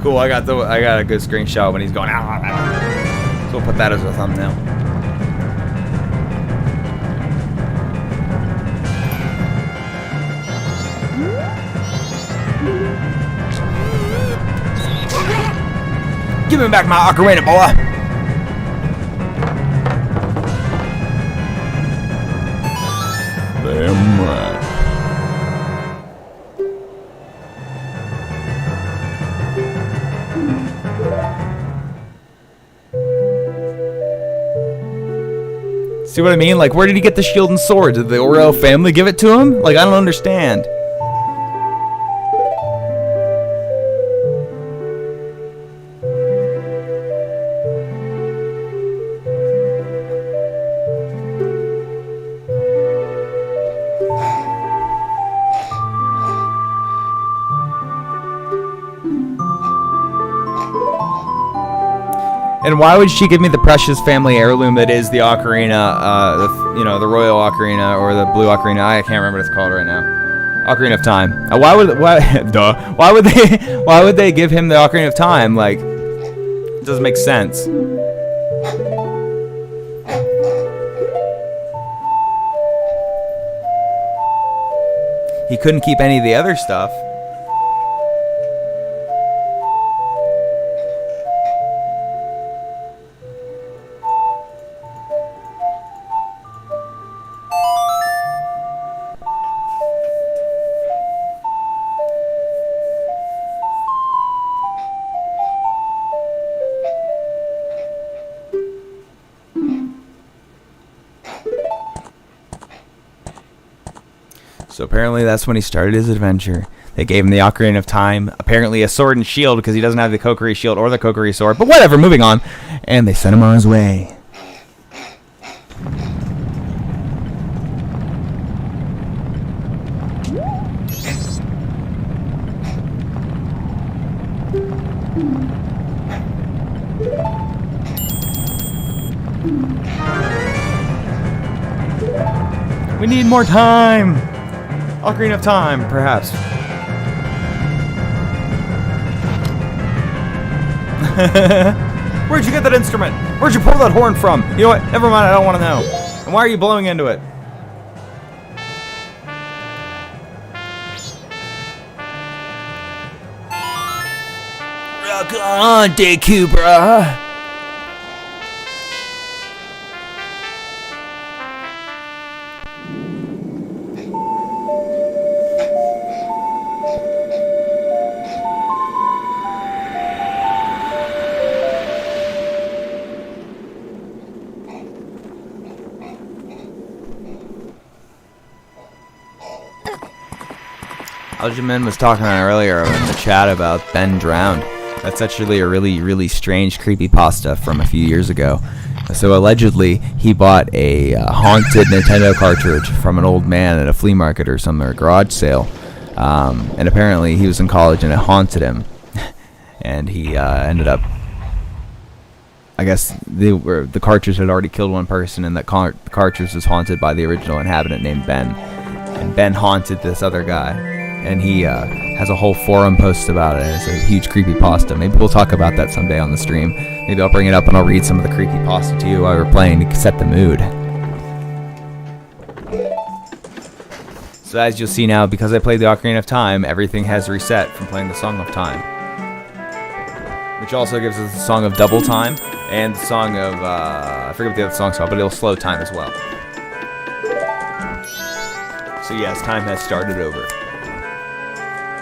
Cool, I got a good screenshot when he's going out. So we'll put that as a thumbnail. Give me back my ocarina, boy! Damn right. See what I mean? Like, where did he get the shield and sword? Did the Oreo family give it to him? Like, I don't understand. And why would she give me the precious family heirloom that is the ocarina, the royal ocarina or the blue ocarina? I can't remember what it's called right now. Ocarina of Time. Why would they give him the Ocarina of Time? Like, it doesn't make sense. He couldn't keep any of the other stuff. So apparently that's when he started his adventure. They gave him the Ocarina of Time, apparently a sword and shield because he doesn't have the Kokiri shield or the Kokiri sword. But whatever, moving on. And they sent him on his way. We need more time. Ocarina of Time, perhaps. Where'd you get that instrument? Where'd you pull that horn from? You know what? Never mind, I don't want to know. And why are you blowing into it? Rock on, Deku, bruh. Algerman was talking earlier in the chat about Ben Drowned. That's actually a really, really strange creepypasta from a few years ago. So allegedly, he bought a haunted Nintendo cartridge from an old man at a flea market or some garage sale. And apparently he was in college and it haunted him. And he ended up... I guess the cartridge had already killed one person, and that the cartridge was haunted by the original inhabitant named Ben. And Ben haunted this other guy. And he has a whole forum post about it. It's a huge creepypasta. Maybe we'll talk about that someday on the stream. Maybe I'll bring it up and I'll read some of the creepypasta to you while we're playing to set the mood. So as you'll see now, because I played the Ocarina of Time, everything has reset from playing the Song of Time. Which also gives us the Song of Double Time and the Song of, I forget what the other song's called, but it'll slow time as well. So yes, time has started over.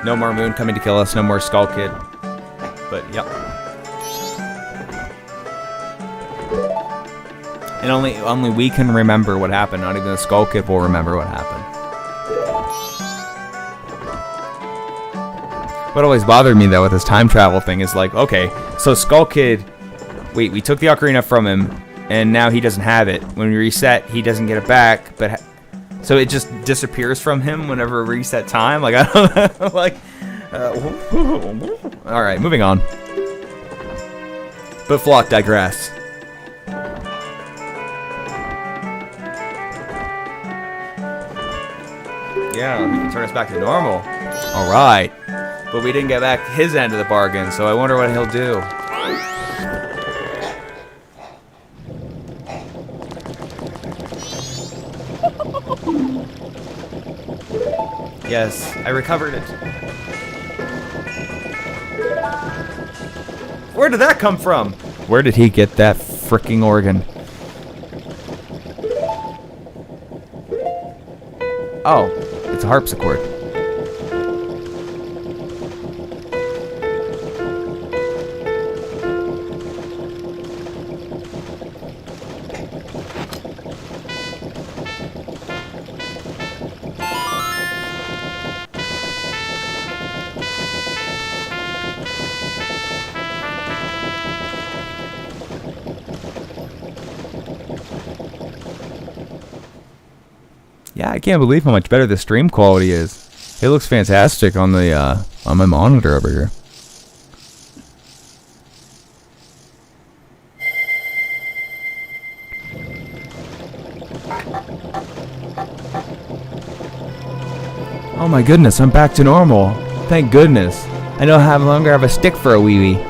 No more moon coming to kill us, no more Skull Kid. But, yep. And only we can remember what happened. Not even the Skull Kid will remember what happened. What always bothered me, though, with this time travel thing is like, okay, so Skull Kid... Wait, we took the Ocarina from him, and now he doesn't have it. When we reset, he doesn't get it back, but... So it just disappears from him whenever we reset time? Like, I don't know, like... Alright, moving on. But Flock digress. Yeah, he can turn us back to normal. Alright. But we didn't get back his end of the bargain, so I wonder what he'll do. Yes, I recovered it. Where did that come from? Where did he get that fricking organ? Oh, it's a harpsichord. Yeah, I can't believe how much better the stream quality is. It looks fantastic on the on my monitor over here. Oh my goodness, I'm back to normal. Thank goodness. I no longer have a stick for a wee-wee.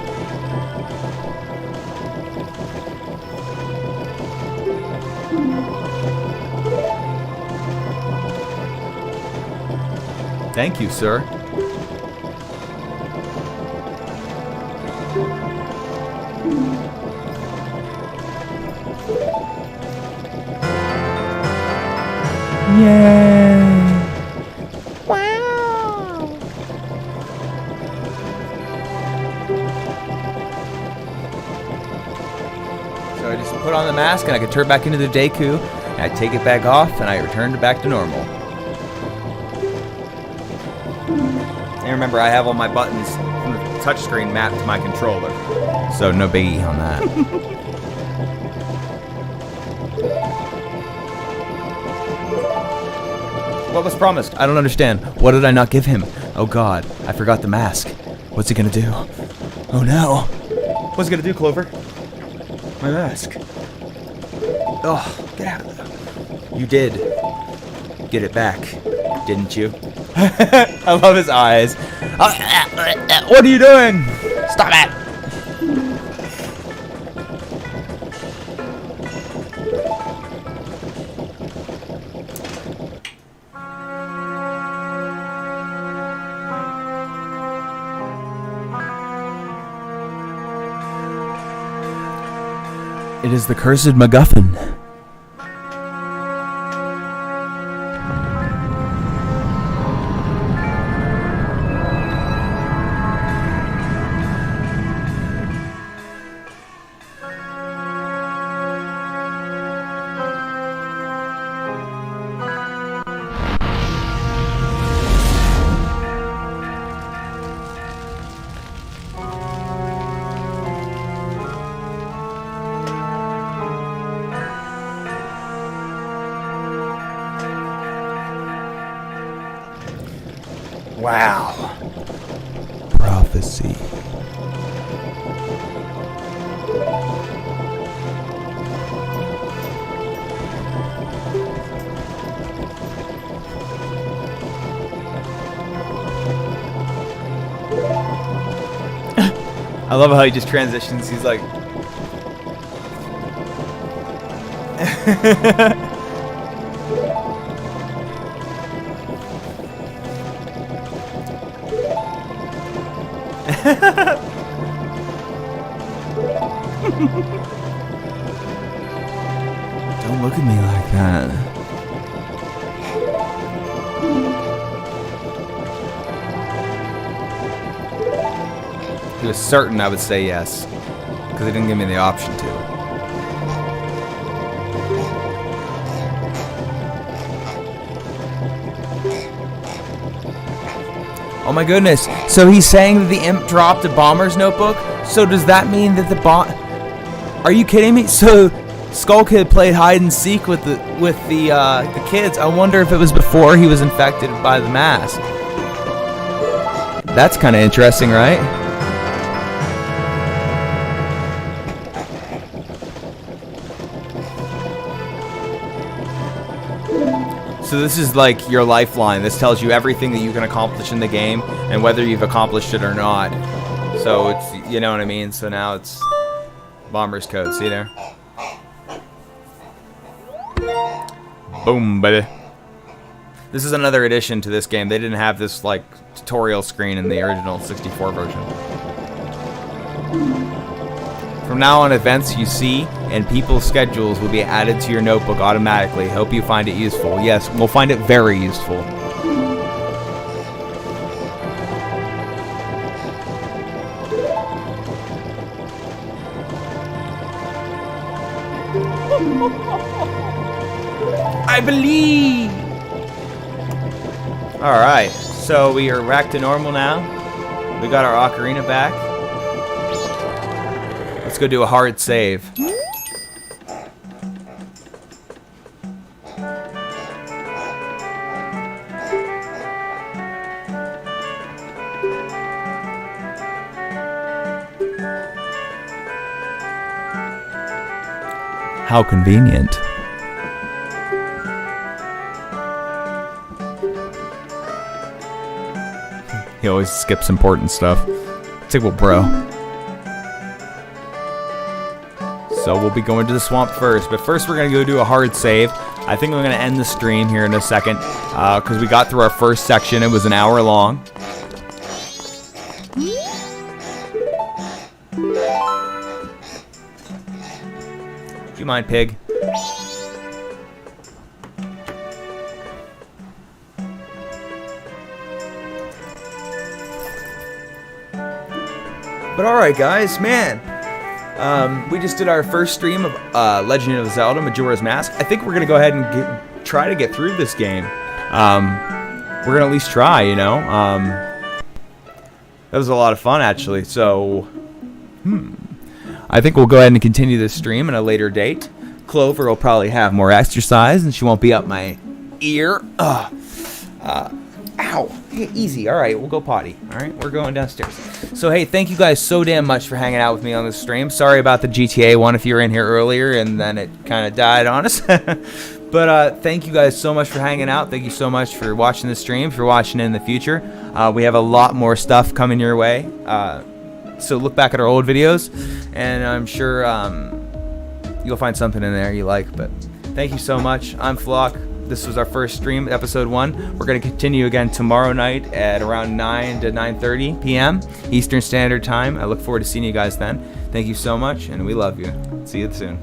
Thank you, sir. Yay! Wow! So I just put on the mask and I could turn back into the Deku, and I take it back off and I returned back to normal. And remember, I have all my buttons from the touchscreen mapped to my controller. So no biggie on that. What was promised? I don't understand. What did I not give him? Oh god, I forgot the mask. What's he gonna do? Oh no. What's he gonna do, Clover? My mask. Oh, get out of there. You did get it back, didn't you? I love his eyes. What are you doing? Stop it! It is the cursed MacGuffin. Wow. Prophecy. I love how he just transitions. He's like... Don't look at me like that. He was certain I would say yes, because he didn't give me the option to. Oh my goodness. So he's saying that the imp dropped a bomber's notebook? So does that mean that the Are you kidding me? So Skull Kid played hide and seek with the kids. I wonder if it was before he was infected by the mask. That's kind of interesting, right? So this is like your lifeline. This tells you everything that you can accomplish in the game and whether you've accomplished it or not. So it's, you know what I mean? So now it's Bomber's Code. See there? Boom, baby. This is another addition to this game. They didn't have this like tutorial screen in the original 64 version. From now on, events you see and people's schedules will be added to your notebook automatically. Hope you find it useful. Yes, we'll find it very useful. I believe. Alright, so we are back to normal now. We got our ocarina back. Let's go do a hard save. How convenient. He always skips important stuff. Typical bro. So we'll be going to the swamp first, but first we're going to go do a hard save. I think we're going to end the stream here in a second, because we got through our first section. It was an hour long. Do you mind, pig? But alright guys, man. We just did our first stream of Legend of Zelda, Majora's Mask. I think we're going to go ahead and try to get through this game. We're going to at least try, you know. That was a lot of fun, actually. So, I think we'll go ahead and continue this stream at a later date. Clover will probably have more exercise, and she won't be up my ear. Ow. Hey, easy. All right, we'll go potty. All right, we're going downstairs. So, hey, thank you guys so damn much for hanging out with me on this stream. Sorry about the GTA one if you were in here earlier and then it kind of died on us. But thank you guys so much for hanging out. Thank you so much for watching the stream, for watching it in the future. We have a lot more stuff coming your way. So look back at our old videos, and I'm sure you'll find something in there you like. But thank you so much. I'm Flock. This was our first stream, episode 1. We're going to continue again tomorrow night at around 9 to 9:30 p.m. Eastern Standard Time. I look forward to seeing you guys then. Thank you so much, and we love you. See you soon.